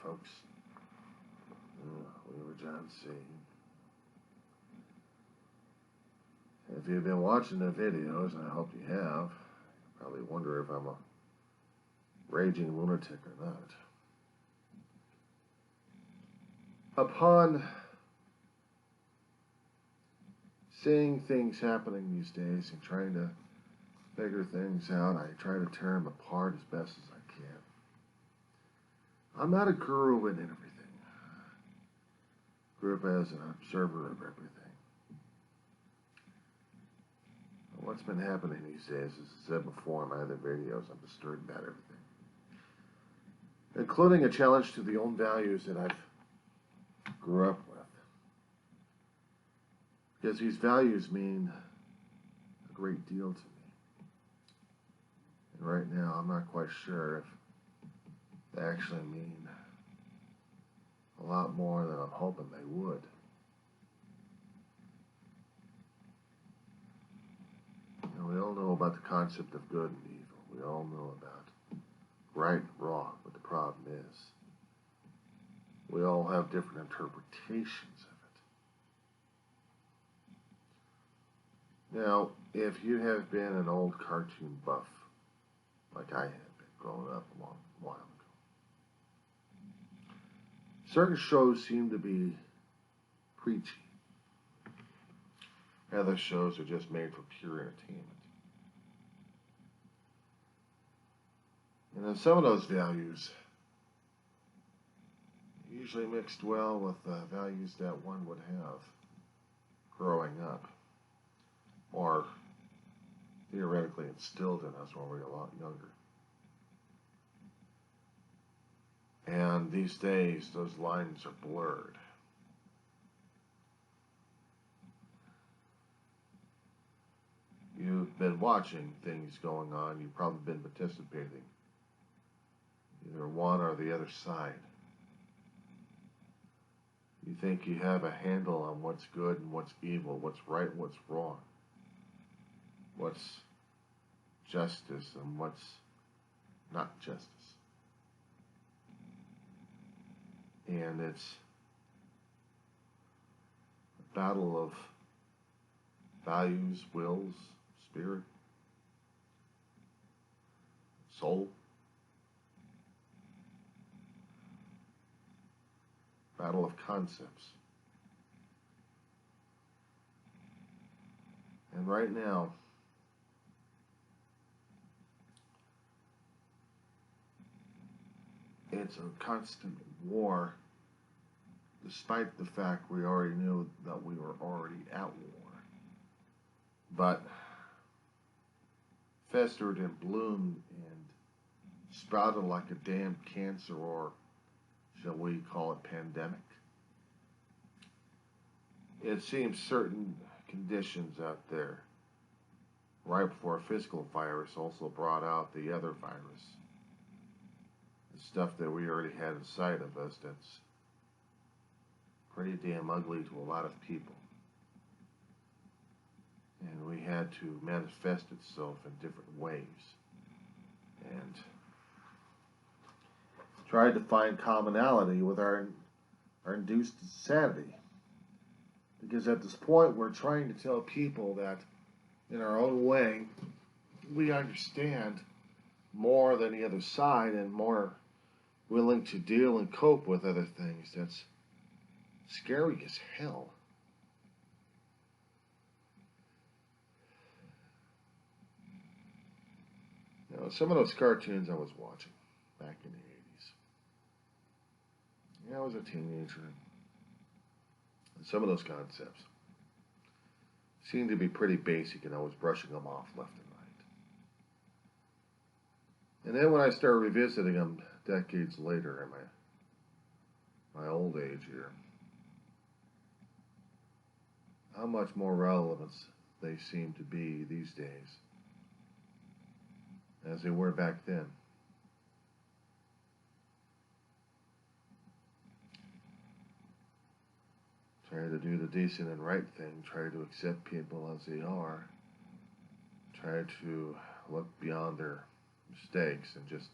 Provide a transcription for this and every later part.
folks. We were John C. If you've been watching the videos, and I hope you have, you probably wonder if I'm a raging lunatic or not. Upon seeing things happening these days and trying to figure things out, I try to tear them apart as best as I can. I'm not a guru in everything. Grew up as an observer of everything. What's been happening these days, as I said before in my other videos, I'm disturbed about everything. Including a challenge to the own values that I've grew up with. Because these values mean a great deal to me. And right now, I'm not quite sure if they actually mean a lot more than I'm hoping they would. And we all know about the concept of good and evil. We all know about right and wrong, but the problem is we all have different interpretations of it. Now, if you have been an old cartoon buff, like I have been growing up a long while ago, certain shows seem to be preachy. Other shows are just made for pure entertainment. And then some of those values usually mixed well with the values that one would have growing up, or theoretically instilled in us when we were a lot younger. And these days, those lines are blurred. You've been watching things going on. You've probably been participating. Either one or the other side. You think you have a handle on what's good and what's evil, what's right and what's wrong, what's justice and what's not justice. And it's a battle of values, wills, spirit, soul. Battle of concepts. And right now, it's a constant war, despite the fact we already knew that we were already at war. But festered and bloomed and sprouted like a damn cancer, or shall we call it pandemic. It seems certain conditions out there, right before a physical virus, also brought out the other virus. The stuff that we already had inside of us that's pretty damn ugly to a lot of people. And we had to manifest itself in different ways. And tried to find commonality with our induced insanity. Because at this point, we're trying to tell people that in our own way, we understand more than the other side and more willing to deal and cope with other things. That's scary as hell. You know, some of those cartoons I was watching back in the 80s. Yeah, I was a teenager. And some of those concepts seemed to be pretty basic, and I was brushing them off left and right. And then when I started revisiting them decades later in my old age here, how much more relevant they seem to be these days as they were back then. Try to do the decent and right thing, try to accept people as they are, try to look beyond their mistakes and just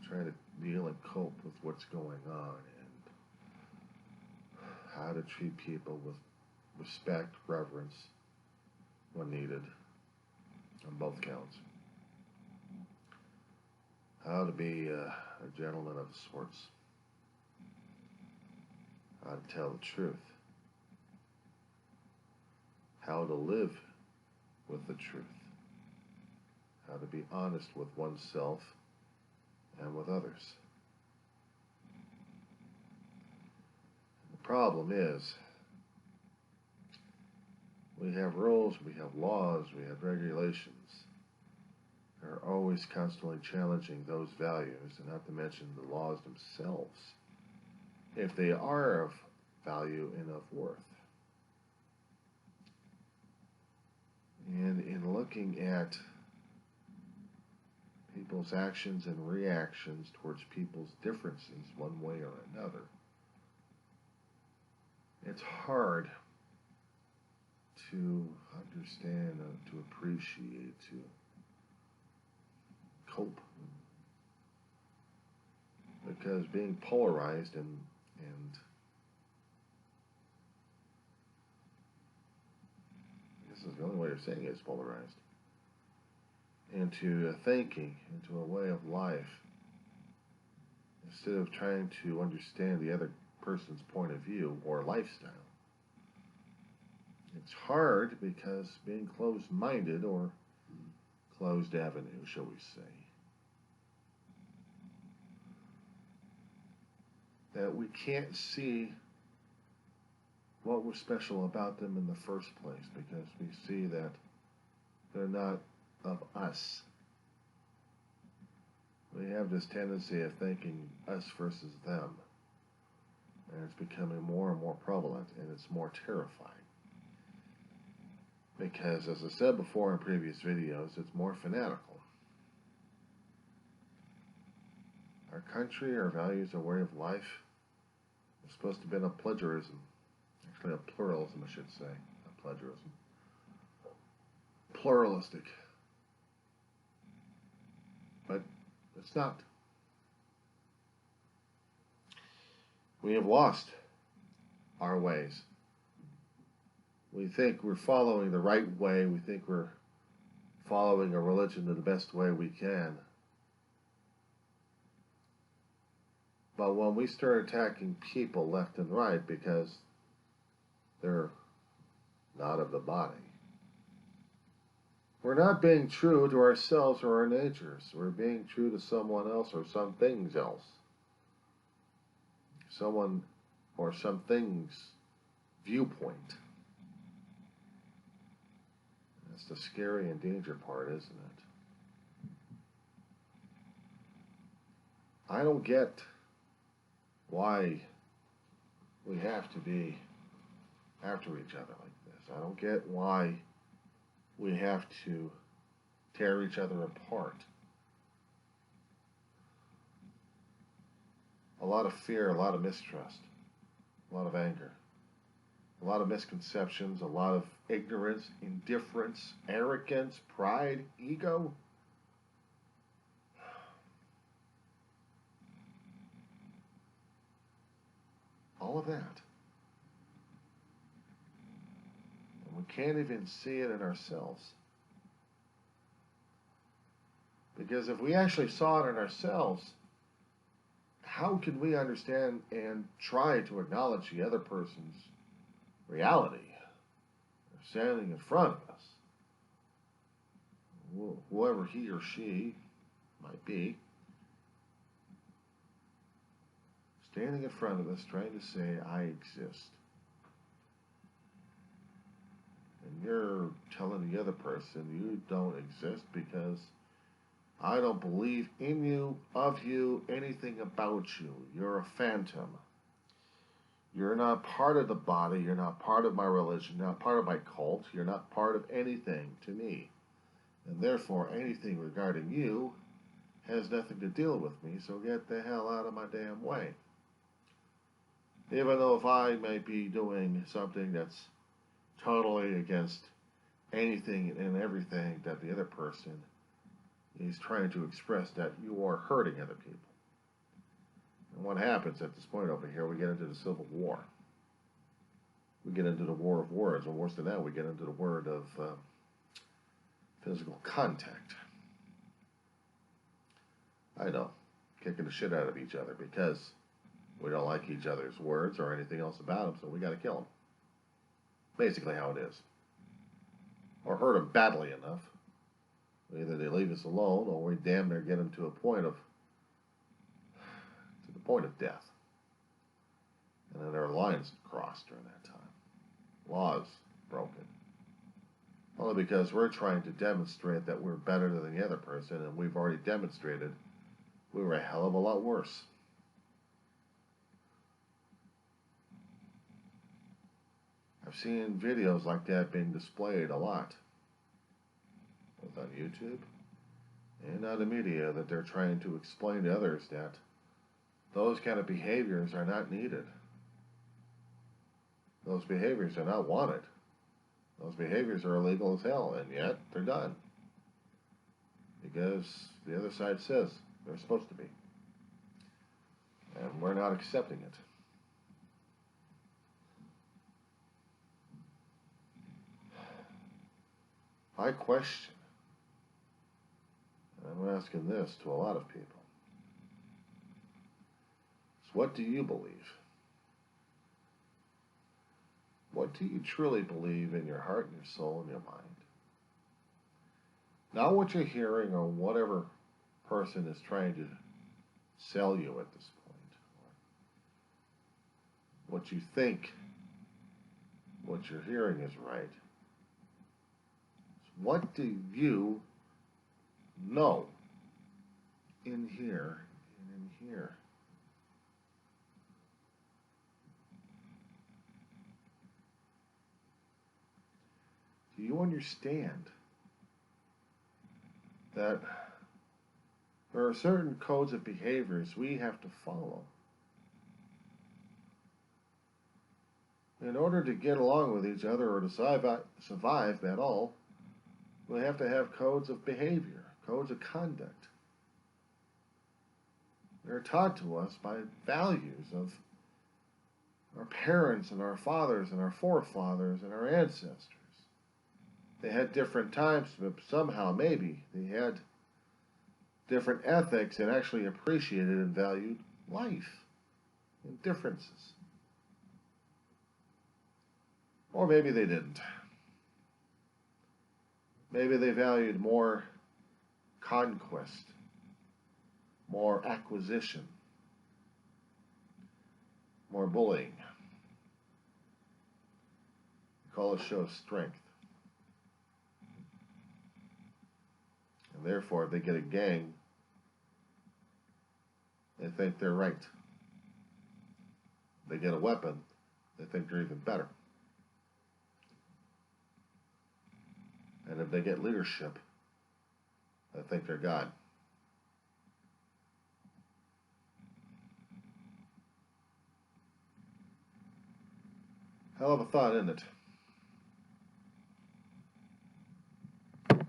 try to deal and cope with what's going on and how to treat people with respect, reverence when needed on both counts. How to be a gentleman of sorts. How to tell the truth. How to live with the truth. How to be honest with oneself and with others. The problem is, we have rules, we have laws, we have regulations. They're always constantly challenging those values, and not to mention the laws themselves, if they are of value and of worth. And in looking at people's actions and reactions towards people's differences one way or another, it's hard to understand, to appreciate, to cope. Because being polarized and this is the only way of saying it is polarized, into a thinking, into a way of life, instead of trying to understand the other person's point of view or lifestyle. It's hard because being closed-minded, or closed avenue, shall we say, that we can't see what was special about them in the first place, because we see that they're not of us. We have this tendency of thinking us versus them, and it's becoming more and more prevalent, and it's more terrifying. Because, as I said before in previous videos, it's more fanatical. Our country, our values, our way of life is supposed to be a plagiarism. Actually, a pluralism, I should say. Not plagiarism. Pluralistic. But it's not. We have lost our ways. We think we're following the right way. We think we're following a religion in the best way we can. But when we start attacking people left and right because they're not of the body, we're not being true to ourselves or our natures. We're being true to someone else or some things else. Someone or some things viewpoint. That's the scary and danger part, isn't it? I don't get why we have to be after each other like this. I don't get why we have to tear each other apart. A lot of fear, a lot of mistrust, a lot of anger, a lot of misconceptions, a lot of ignorance, indifference, arrogance, pride, ego. All of that. And we can't even see it in ourselves. Because if we actually saw it in ourselves, how can we understand and try to acknowledge the other person's reality? They're standing in front of us. Whoever he or she might be. Standing in front of us trying to say, I exist. And you're telling the other person you don't exist because I don't believe in you, of you, anything about you. You're a phantom. You're not part of the body. You're not part of my religion. You're not part of my cult. You're not part of anything to me. And therefore, anything regarding you has nothing to deal with me, so get the hell out of my damn way. Even though if I may be doing something that's totally against anything and everything that the other person is trying to express, that you are hurting other people. And what happens at this point over here, we get into the Civil War. We get into the war of words, and worse than that, we get into the word of physical contact. I know, kicking the shit out of each other because we don't like each other's words or anything else about them, so we got to kill them. Basically how it is. Or hurt them badly enough. Either they leave us alone, or we damn near get them to the point of death. And then there are lines crossed during that time. Laws broken. Only because we're trying to demonstrate that we're better than the other person, and we've already demonstrated we were a hell of a lot worse. I've seen videos like that being displayed a lot, both on YouTube and on the media, that they're trying to explain to others that those kind of behaviors are not needed. Those behaviors are not wanted. Those behaviors are illegal as hell, and yet they're done. Because the other side says they're supposed to be. And we're not accepting it. I question, and I'm asking this to a lot of people, is what do you believe? What do you truly believe in your heart and your soul and your mind? Not what you're hearing or whatever person is trying to sell you at this point. Or what you think what you're hearing is right. What do you know in here and in here? Do you understand that there are certain codes of behaviors we have to follow in order to get along with each other or to survive at all? We have to have codes of behavior, codes of conduct. They're taught to us by values of our parents and our fathers and our forefathers and our ancestors. They had different times, but somehow maybe they had different ethics and actually appreciated and valued life and differences. Or maybe they didn't. Maybe they valued more conquest, more acquisition, more bullying. We call it show strength. And therefore, if they get a gang, they think they're right. If they get a weapon, they think they're even better. And if they get leadership, they think they're God. Hell of a thought, isn't it?